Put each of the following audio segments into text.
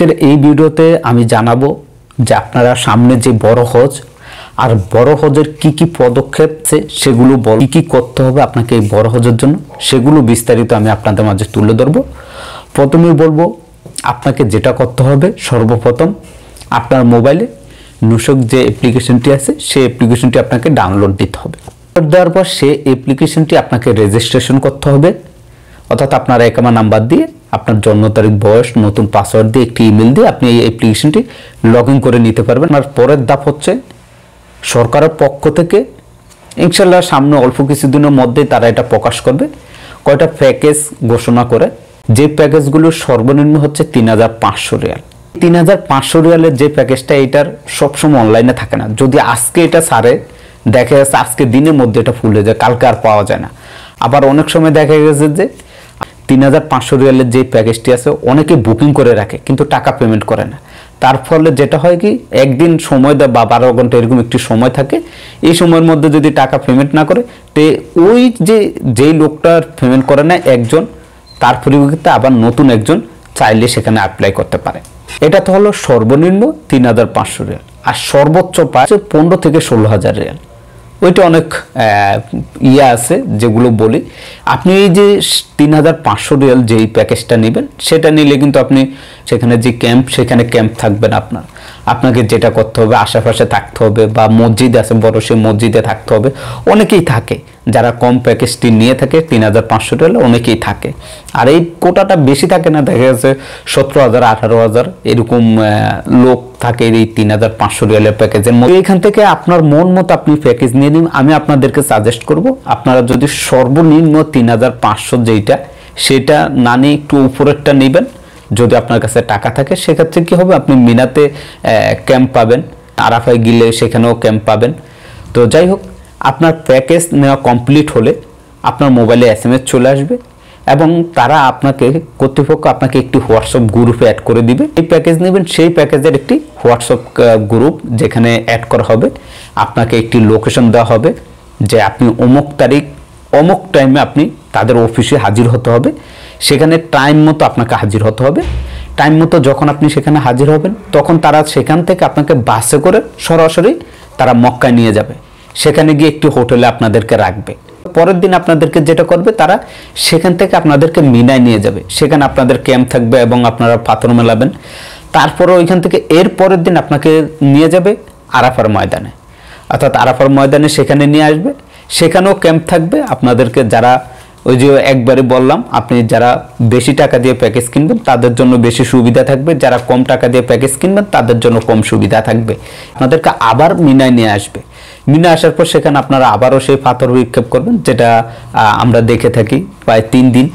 আজকের এই ভিডিওতে আমি জানাবো যে আপনারা সামনে যে বড় হজ আর বড় হজের কি কি পদক্ষেপ সেগুলো কি কি করতে হবে আপনাকে এই বড় হজের জন্য সেগুলো বিস্তারিত আমি আপনাদের মাঝে তুলে ধরব। প্রথমেই বলবো আপনাকে যেটা করতে হবে সর্বপ্রথম আপনার মোবাইলে নুসক যে অ্যাপ্লিকেশনটি আছে সেই অ্যাপ্লিকেশনটি আপনাকে ডাউনলোড দিতে হবে। দেওয়ার পর সেই অ্যাপ্লিকেশনটি আপনাকে রেজিস্ট্রেশন করতে হবে, অর্থাৎ আপনার একামা নাম্বার দিয়ে আপনার জন্ম তারিখ বয়স নতুন পাসওয়ার্ড দিয়ে একটি ইমেল দিয়ে আপনি এই অ্যাপ্লিকেশনটি লগ ইন করে নিতে পারবেন। আর পরের ধাপ হচ্ছে সরকারের পক্ষ থেকে ইনশাল্লাহ সামনে অল্প কিছুদিনের মধ্যেই তারা এটা প্রকাশ করবে কয়টা প্যাকেজ ঘোষণা করে, যে প্যাকেজগুলো সর্বনিম্ন হচ্ছে ৩৫০০ রিয়াল। ৩৫০০ রিয়ালের যে প্যাকেজটা এটার সবসময় অনলাইনে থাকে না, যদি আজকে এটা ছাড়ে দেখা যাচ্ছে আজকে দিনের মধ্যে এটা ফুল হয়ে যায়, কালকে আর পাওয়া যায় না। আবার অনেক সময় দেখা গেছে যে ৩৫০০ রিয়ালের যে প্যাকেজটি আছে অনেকে বুকিং করে রাখে কিন্তু টাকা পেমেন্ট করে না। তার ফলে যেটা হয় কি একদিন সময় দেয় বা ১২ ঘন্টা এরকম একটি সময় থাকে, এই সময়ের মধ্যে যদি টাকা পেমেন্ট না করে তে ওই যেই লোকটার পেমেন্ট করে না একজন, তার পরিবর্তে আবার নতুন একজন চাইলে সেখানে অ্যাপ্লাই করতে পারে। এটা তো হলো সর্বনিম্ন ৩৫০০ রিয়াল, আর সর্বোচ্চ পায় ১৫ থেকে ১৬,০০০ রিয়াল। ওইটা অনেক আছে যেগুলো বলি। আপনি এই যে ৩৫০০ রিয়াল যেই প্যাকেজটা নেবেন সেটা নিলে কিন্তু আপনি সেখানে যে সেখানে ক্যাম্প থাকবেন, আপনাকে যেটা করতে হবে আশেপাশে থাকতে হবে, বা মসজিদ আছে বড় সেই মসজিদে থাকতে হবে। অনেকেই থাকে যারা কম প্যাকেজটি নিয়ে থাকে ৩৫০০ রিয়াল, অনেকেই থাকে। আর এই কোটাটা বেশি থাকে না, দেখা যাচ্ছে ১৭,০০০ ১৮,০০০ এরকম লোক থাকে এই ৩৫০০ রিয়ালের প্যাকেজের মধ্যে। এখান থেকে আপনার মন মতো আপনি প্যাকেজ নিয়ে নিন। আমি আপনাদেরকে সাজেস্ট করব আপনারা যদি সর্বনিম্ন ৩৫০০ যেটা সেটা না নিয়ে একটু উপরেরটা নেবেন, যদি আপনার কাছে টাকা থাকে। সেক্ষেত্রে কি হবে, আপনি মিনাতে ক্যাম্প পাবেন, আরাফায় গেলে সেখানেও ক্যাম্প পাবেন। তো যাই হোক, আপনার প্যাকেজ নেওয়া কমপ্লিট হলে আপনার মোবাইলে SMS চলে আসবে এবং তারা কর্তৃপক্ষ আপনাকে একটি হোয়াটসঅ্যাপ গ্রুপে অ্যাড করে দিবে। এই প্যাকেজ নেবেন, সেই প্যাকেজের একটি হোয়াটসঅ্যাপ গ্রুপ যেখানে অ্যাড করা হবে। আপনাকে একটি লোকেশন দেওয়া হবে যে আপনি অমুক তারিখ অমুক টাইমে আপনি তাদের অফিসে হাজির হতে হবে। সেখানে টাইম মতো আপনাকে হাজির হতে হবে। টাইম মতো যখন আপনি সেখানে হাজির হবেন তখন তারা সেখান থেকে আপনাকে বাসে করে সরাসরি তারা মক্কায় নিয়ে যাবে। সেখানে গিয়ে একটি হোটেলে আপনাদেরকে রাখবে। পরের দিন আপনাদেরকে যেটা করবে তারা সেখান থেকে আপনাদেরকে মিনায় নিয়ে যাবে, সেখানে আপনাদের ক্যাম্প থাকবে এবং আপনারা পাথর মেলাবেন। তারপরে ওইখান থেকে এর পরের দিন আপনাকে নিয়ে যাবে আরাফার ময়দানে, অর্থাৎ আরাফার ময়দানে সেখানে নিয়ে আসবে। সেখানেও ক্যাম্প থাকবে আপনাদেরকে। যারা ওই যে একবারে বললাম, আপনি যারা বেশি টাকা দিয়ে প্যাকেজ কিনবেন তাদের জন্য বেশি সুবিধা থাকবে, যারা কম টাকা দিয়ে প্যাকেজ কিনবেন তাদের জন্য কম সুবিধা থাকবে। আপনাদেরকে আবার মিনায় নিয়ে আসবে। মিনা আসার পর সেখানে আপনারা আবারও সেই পাথর বিক্ষেপ করবেন, যেটা আমরা দেখে থাকি প্রায় ৩ দিন।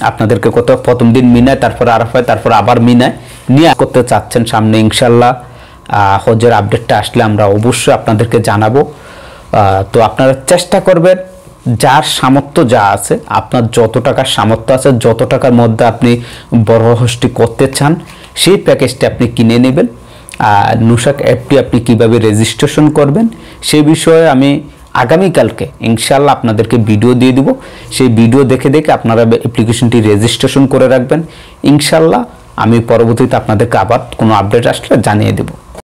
আপনাদেরকে প্রথম দিন মিনায়, তারপর আরাফায়, তারপর আবার মিনায় নিয়ে করতে চাচ্ছেন সামনে। ইনশাল্লাহ হজের আপডেটটা আসলে আমরা অবশ্যই আপনাদেরকে জানাবো। তো আপনারা চেষ্টা করবেন যার সামর্থ্য যা আছে, আপনার যত টাকার সামর্থ্য আছে, যত টাকার মধ্যে আপনি বড় হজটি করতে চান সেই প্যাকেজটি আপনি কিনে নেবেন। আর নুসাক অ্যাপটি আপনি কিভাবে রেজিস্ট্রেশন করবেন সেই বিষয়ে আমি আগামীকালকে ইনশাল্লাহ আপনাদেরকে ভিডিও দিয়ে দিব। সেই ভিডিও দেখে আপনারা অ্যাপ্লিকেশনটি রেজিস্ট্রেশন করে রাখবেন। ইনশাল্লাহ আমি পরবর্তীতে আপনাদেরকে আবার কোনো আপডেট আসলে জানিয়ে দেব।